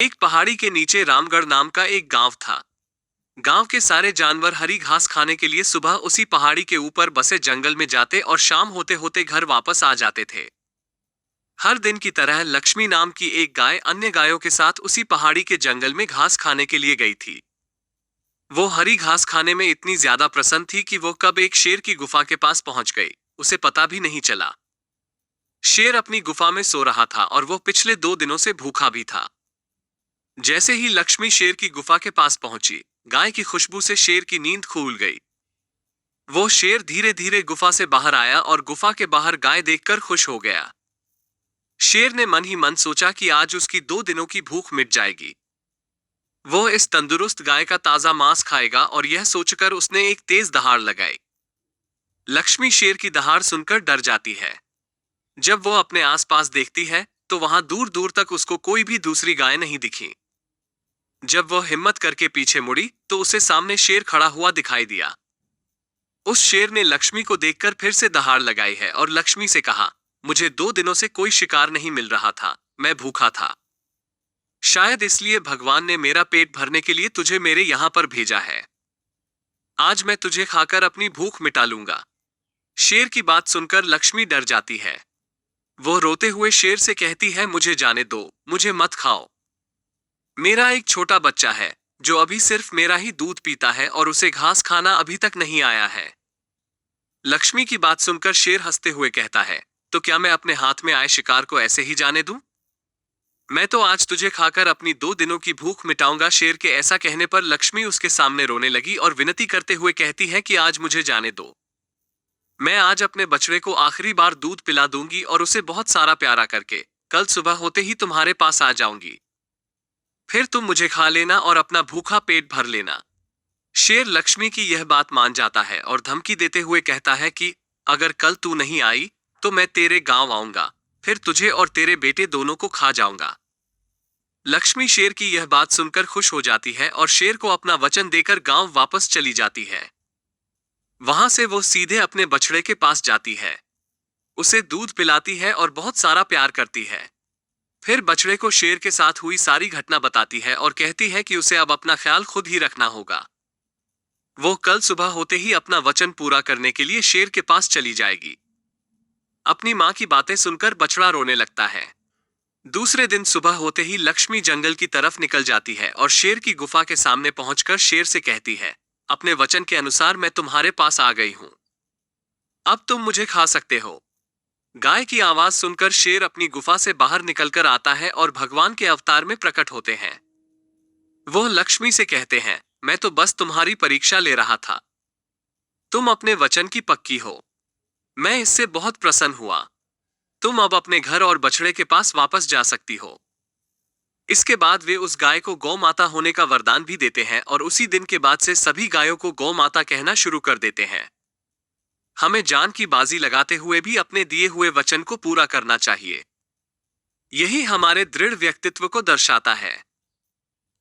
एक पहाड़ी के नीचे रामगढ़ नाम का एक गांव था। गांव के सारे जानवर हरी घास खाने के लिए सुबह उसी पहाड़ी के ऊपर बसे जंगल में जाते और शाम होते होते घर वापस आ जाते थे। हर दिन की तरह लक्ष्मी नाम की एक गाय अन्य गायों के साथ उसी पहाड़ी के जंगल में घास खाने के लिए गई थी। वो हरी घास खाने में इतनी ज्यादा प्रसन्न थी कि वो कब एक शेर की गुफा के पास पहुंच गई, उसे पता भी नहीं चला। शेर अपनी गुफा में सो रहा था और वो पिछले 2 दिनों से भूखा भी था। जैसे ही लक्ष्मी शेर की गुफा के पास पहुंची, गाय की खुशबू से शेर की नींद खुल गई। वो शेर धीरे धीरे गुफा से बाहर आया और गुफा के बाहर गाय देखकर खुश हो गया। शेर ने मन ही मन सोचा कि आज उसकी 2 दिनों की भूख मिट जाएगी। वो इस तंदुरुस्त गाय का ताजा मांस खाएगा और यह सोचकर उसने एक तेज दहाड़ लगाई। लक्ष्मी शेर की दहाड़ सुनकर डर जाती है। जब वो अपने आसपास देखती है तो वहां दूर दूर तक उसको कोई भी दूसरी गाय नहीं दिखी। जब वो हिम्मत करके पीछे मुड़ी तो उसे सामने शेर खड़ा हुआ दिखाई दिया। उस शेर ने लक्ष्मी को देखकर फिर से दहाड़ लगाई है और लक्ष्मी से कहा, मुझे 2 दिनों से कोई शिकार नहीं मिल रहा था, मैं भूखा था। शायद इसलिए भगवान ने मेरा पेट भरने के लिए तुझे मेरे यहां पर भेजा है। आज मैं तुझे खाकर अपनी भूख मिटा लूंगा। शेर की बात सुनकर लक्ष्मी डर जाती है। वो रोते हुए शेर से कहती है, मुझे जाने दो, मुझे मत खाओ। मेरा एक छोटा बच्चा है जो अभी सिर्फ मेरा ही दूध पीता है और उसे घास खाना अभी तक नहीं आया है। लक्ष्मी की बात सुनकर शेर हंसते हुए कहता है, तो क्या मैं अपने हाथ में आए शिकार को ऐसे ही जाने दूं? मैं तो आज तुझे खाकर अपनी 2 दिनों की भूख मिटाऊंगा। शेर के ऐसा कहने पर लक्ष्मी उसके सामने रोने लगी और विनती करते हुए कहती है कि आज मुझे जाने दो। मैं आज अपने बछड़े को आखिरी बार दूध पिला दूंगी और उसे बहुत सारा प्यारा करके कल सुबह होते ही तुम्हारे पास आ जाऊंगी। फिर तुम मुझे खा लेना और अपना भूखा पेट भर लेना। शेर लक्ष्मी की यह बात मान जाता है और धमकी देते हुए कहता है कि अगर कल तू नहीं आई तो मैं तेरे गांव आऊंगा, फिर तुझे और तेरे बेटे दोनों को खा जाऊंगा। लक्ष्मी शेर की यह बात सुनकर खुश हो जाती है और शेर को अपना वचन देकर गांव वापस चली जाती है। वहां से वो सीधे अपने बछड़े के पास जाती है, उसे दूध पिलाती है और बहुत सारा प्यार करती है। फिर बछड़े को शेर के साथ हुई सारी घटना बताती है और कहती है कि उसे अब अपना ख्याल खुद ही रखना होगा। वो कल सुबह होते ही अपना वचन पूरा करने के लिए शेर के पास चली जाएगी। अपनी मां की बातें सुनकर बछड़ा रोने लगता है। दूसरे दिन सुबह होते ही लक्ष्मी जंगल की तरफ निकल जाती है और शेर की गुफा के सामने पहुंचकर शेर से कहती है, अपने वचन के अनुसार मैं तुम्हारे पास आ गई हूं, अब तुम मुझे खा सकते हो। गाय की आवाज सुनकर शेर अपनी गुफा से बाहर निकलकर आता है और भगवान के अवतार में प्रकट होते हैं। वो लक्ष्मी से कहते हैं, मैं तो बस तुम्हारी परीक्षा ले रहा था, तुम अपने वचन की पक्की हो, मैं इससे बहुत प्रसन्न हुआ। तुम अब अपने घर और बछड़े के पास वापस जा सकती हो। इसके बाद वे उस गाय को गौ माता होने का वरदान भी देते हैं और उसी दिन के बाद से सभी गायों को गौ माता कहना शुरू कर देते हैं। हमें जान की बाजी लगाते हुए भी अपने दिए हुए वचन को पूरा करना चाहिए। यही हमारे दृढ़ व्यक्तित्व को दर्शाता है।